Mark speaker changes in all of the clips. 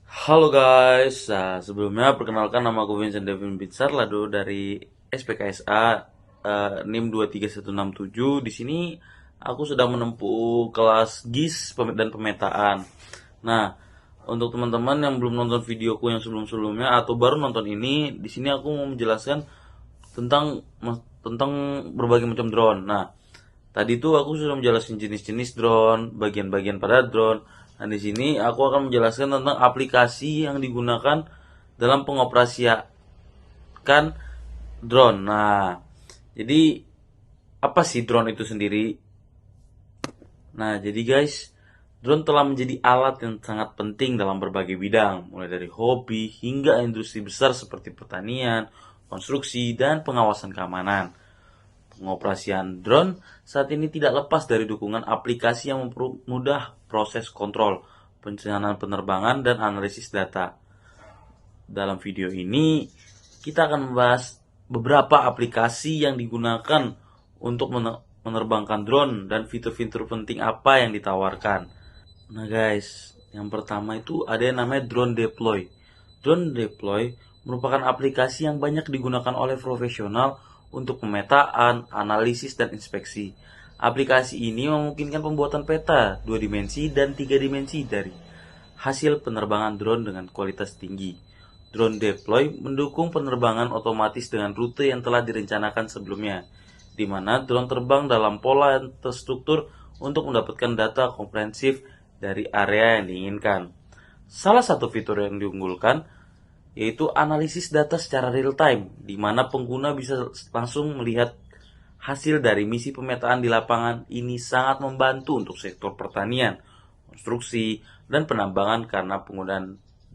Speaker 1: Halo guys, sebelumnya perkenalkan nama aku Vincent Devin Binsar Lado dari SPKSA NIM 23167. Di sini aku sedang menempuh kelas GIS dan pemetaan. Nah, untuk teman-teman yang belum nonton videoku yang sebelum-sebelumnya atau baru nonton ini, di sini aku mau menjelaskan tentang tentang berbagai macam drone. Nah, tadi tuh aku sudah menjelaskan jenis-jenis drone, bagian-bagian pada drone. Nah, di sini aku akan menjelaskan tentang aplikasi yang digunakan dalam pengoperasian drone. Nah, jadi apa sih drone itu sendiri? Nah, jadi guys, drone telah menjadi alat yang sangat penting dalam berbagai bidang, mulai dari hobi hingga industri besar seperti pertanian, konstruksi, dan pengawasan keamanan. Pengoperasian drone saat ini tidak lepas dari dukungan aplikasi yang mempermudah proses kontrol, perencanaan penerbangan, dan analisis data. Dalam video ini, kita akan membahas beberapa aplikasi yang digunakan untuk menerbangkan drone dan fitur-fitur penting apa yang ditawarkan. Nah guys, yang pertama itu ada yang namanya Drone Deploy. Drone Deploy merupakan aplikasi yang banyak digunakan oleh profesional untuk pemetaan, analisis, dan inspeksi. Aplikasi ini memungkinkan pembuatan peta 2 dimensi dan 3 dimensi dari hasil penerbangan drone dengan kualitas tinggi. Drone Deploy mendukung penerbangan otomatis dengan rute yang telah direncanakan sebelumnya, di mana drone terbang dalam pola yang terstruktur untuk mendapatkan data komprehensif dari area yang diinginkan. Salah satu fitur yang diunggulkan yaitu analisis data secara real time, di mana pengguna bisa langsung melihat hasil dari misi pemetaan di lapangan. Ini sangat membantu untuk sektor pertanian, konstruksi, dan penambangan karena pengguna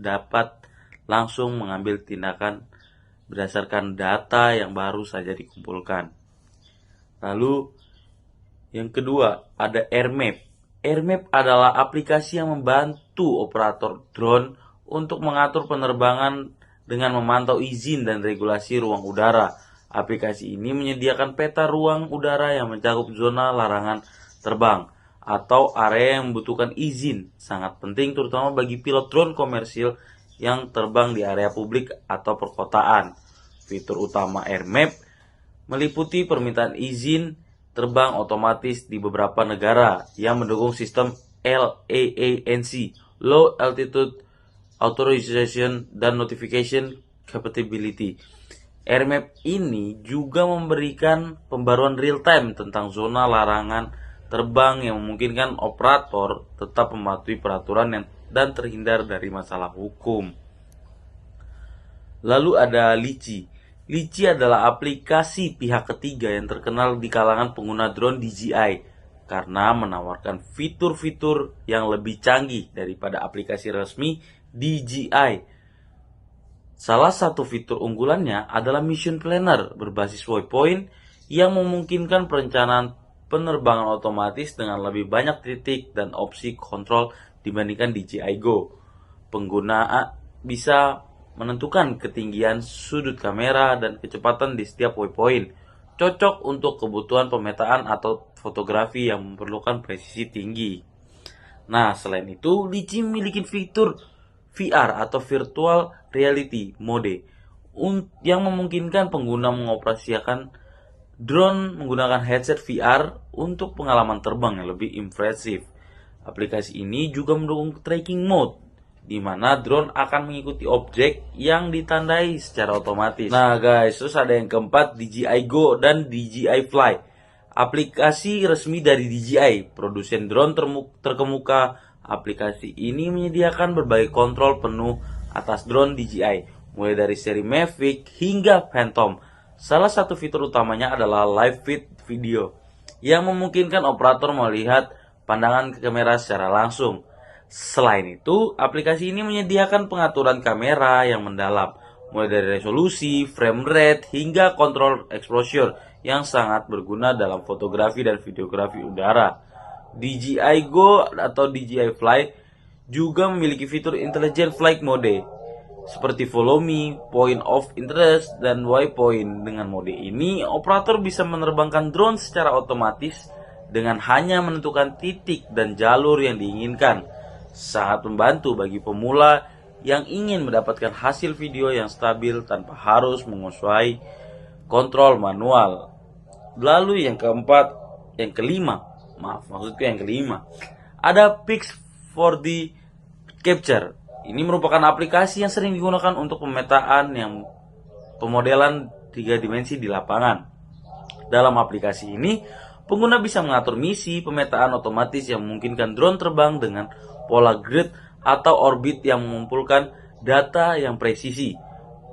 Speaker 1: dapat langsung mengambil tindakan berdasarkan data yang baru saja dikumpulkan. Lalu yang kedua ada AirMap. AirMap adalah aplikasi yang membantu operator drone untuk mengatur penerbangan dengan memantau izin dan regulasi ruang udara. Aplikasi ini menyediakan peta ruang udara yang mencakup zona larangan terbang atau area yang membutuhkan izin. Sangat penting terutama bagi pilot drone komersil yang terbang di area publik atau perkotaan. Fitur utama AirMap meliputi permintaan izin terbang otomatis di beberapa negara yang mendukung sistem LAANC, Low Altitude Authorization dan Notification Compatibility. AirMap ini juga memberikan pembaruan real-time tentang zona larangan terbang yang memungkinkan operator tetap mematuhi peraturan dan terhindar dari masalah hukum. Lalu ada Litchi. Litchi adalah aplikasi pihak ketiga yang terkenal di kalangan pengguna drone DJI karena menawarkan fitur-fitur yang lebih canggih daripada aplikasi resmi DJI. Salah satu fitur unggulannya adalah Mission Planner berbasis waypoint yang memungkinkan perencanaan penerbangan otomatis dengan lebih banyak titik dan opsi kontrol dibandingkan DJI Go. Pengguna bisa menentukan ketinggian sudut kamera dan kecepatan di setiap waypoint, cocok untuk kebutuhan pemetaan atau fotografi yang memerlukan presisi tinggi. Nah, selain itu, Litchi memiliki fitur VR atau Virtual Reality Mode yang memungkinkan pengguna mengoperasikan drone menggunakan headset VR untuk pengalaman terbang yang lebih impresif. Aplikasi ini juga mendukung tracking mode, di mana drone akan mengikuti objek yang ditandai secara otomatis. Nah guys, terus ada yang keempat, DJI Go dan DJI Fly. Aplikasi resmi dari DJI, produsen drone terkemuka. Aplikasi ini menyediakan berbagai kontrol penuh atas drone DJI, mulai dari seri Mavic hingga Phantom. Salah satu fitur utamanya adalah live feed video, yang memungkinkan operator melihat pandangan ke kamera secara langsung. Selain itu, aplikasi ini menyediakan pengaturan kamera yang mendalam, mulai dari resolusi, frame rate, hingga kontrol exposure yang sangat berguna dalam fotografi dan videografi udara. DJI Go atau DJI Fly juga memiliki fitur Intelligent Flight Mode, seperti Follow Me, Point of Interest, dan Waypoint. Dengan mode ini, operator bisa menerbangkan drone secara otomatis dengan hanya menentukan titik dan jalur yang diinginkan. Sangat membantu bagi pemula yang ingin mendapatkan hasil video yang stabil tanpa harus menguasai kontrol manual. Lalu yang kelima, ada Pix 4D Capture. Ini merupakan aplikasi yang sering digunakan untuk pemodelan 3 dimensi di lapangan. Dalam aplikasi ini, pengguna bisa mengatur misi pemetaan otomatis yang memungkinkan drone terbang dengan pola grid atau orbit yang mengumpulkan data yang presisi.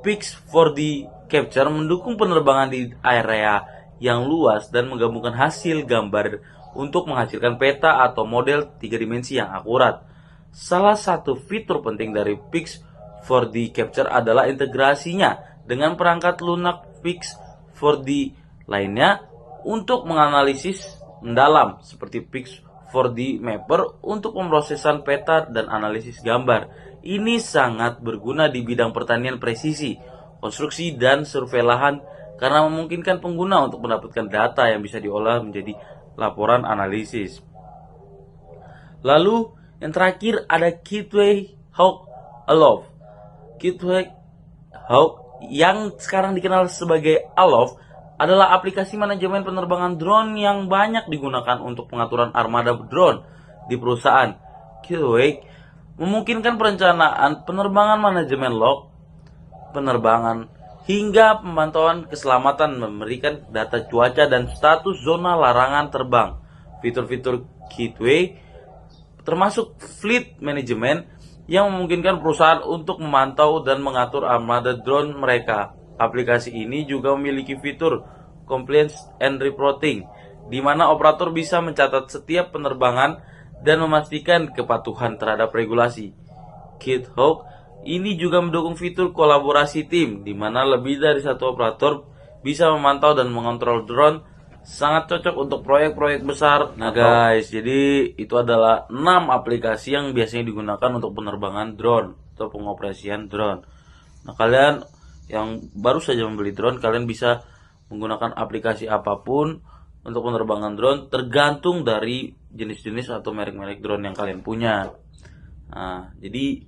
Speaker 1: Pix 4D Capture mendukung penerbangan di area yang luas dan menggabungkan hasil gambar untuk menghasilkan peta atau model 3 dimensi yang akurat. Salah satu fitur penting dari Pix 4D Capture adalah integrasinya dengan perangkat lunak Pix 4D lainnya untuk menganalisis mendalam seperti Pix 4D Mapper untuk pemrosesan peta dan analisis gambar. Ini sangat berguna di bidang pertanian presisi, konstruksi dan survei lahan karena memungkinkan pengguna untuk mendapatkan data yang bisa diolah menjadi laporan analisis. Lalu yang terakhir ada Kiteway Hawk Aloft. Kiteway Hawk yang sekarang dikenal sebagai Aloft adalah aplikasi manajemen penerbangan drone yang banyak digunakan untuk pengaturan armada drone di perusahaan. Kiteway memungkinkan perencanaan penerbangan, manajemen log penerbangan, hingga pemantauan keselamatan, memberikan data cuaca dan status zona larangan terbang. Fitur-fitur Kiteway termasuk fleet management yang memungkinkan perusahaan untuk memantau dan mengatur armada drone mereka. Aplikasi ini juga memiliki fitur compliance and reporting, di mana operator bisa mencatat setiap penerbangan dan memastikan kepatuhan terhadap regulasi. Kitehawk ini juga mendukung fitur kolaborasi tim, di mana lebih dari satu operator bisa memantau dan mengontrol drone. Sangat cocok untuk proyek-proyek besar. Nah guys, jadi itu adalah 6 aplikasi yang biasanya digunakan untuk penerbangan drone atau pengoperasian drone. Nah kalian yang baru saja membeli drone, kalian bisa menggunakan aplikasi apapun untuk penerbangan drone, tergantung dari jenis-jenis atau merek-merek drone yang kalian punya. Nah, jadi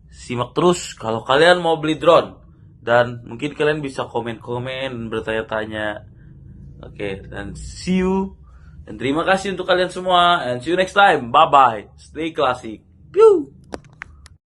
Speaker 1: simak terus kalau kalian mau beli drone, dan mungkin kalian bisa komen-komen, bertanya-tanya. Oke, dan see you. Dan terima kasih untuk kalian semua. And see you next time. Bye-bye. Stay classic. Pew!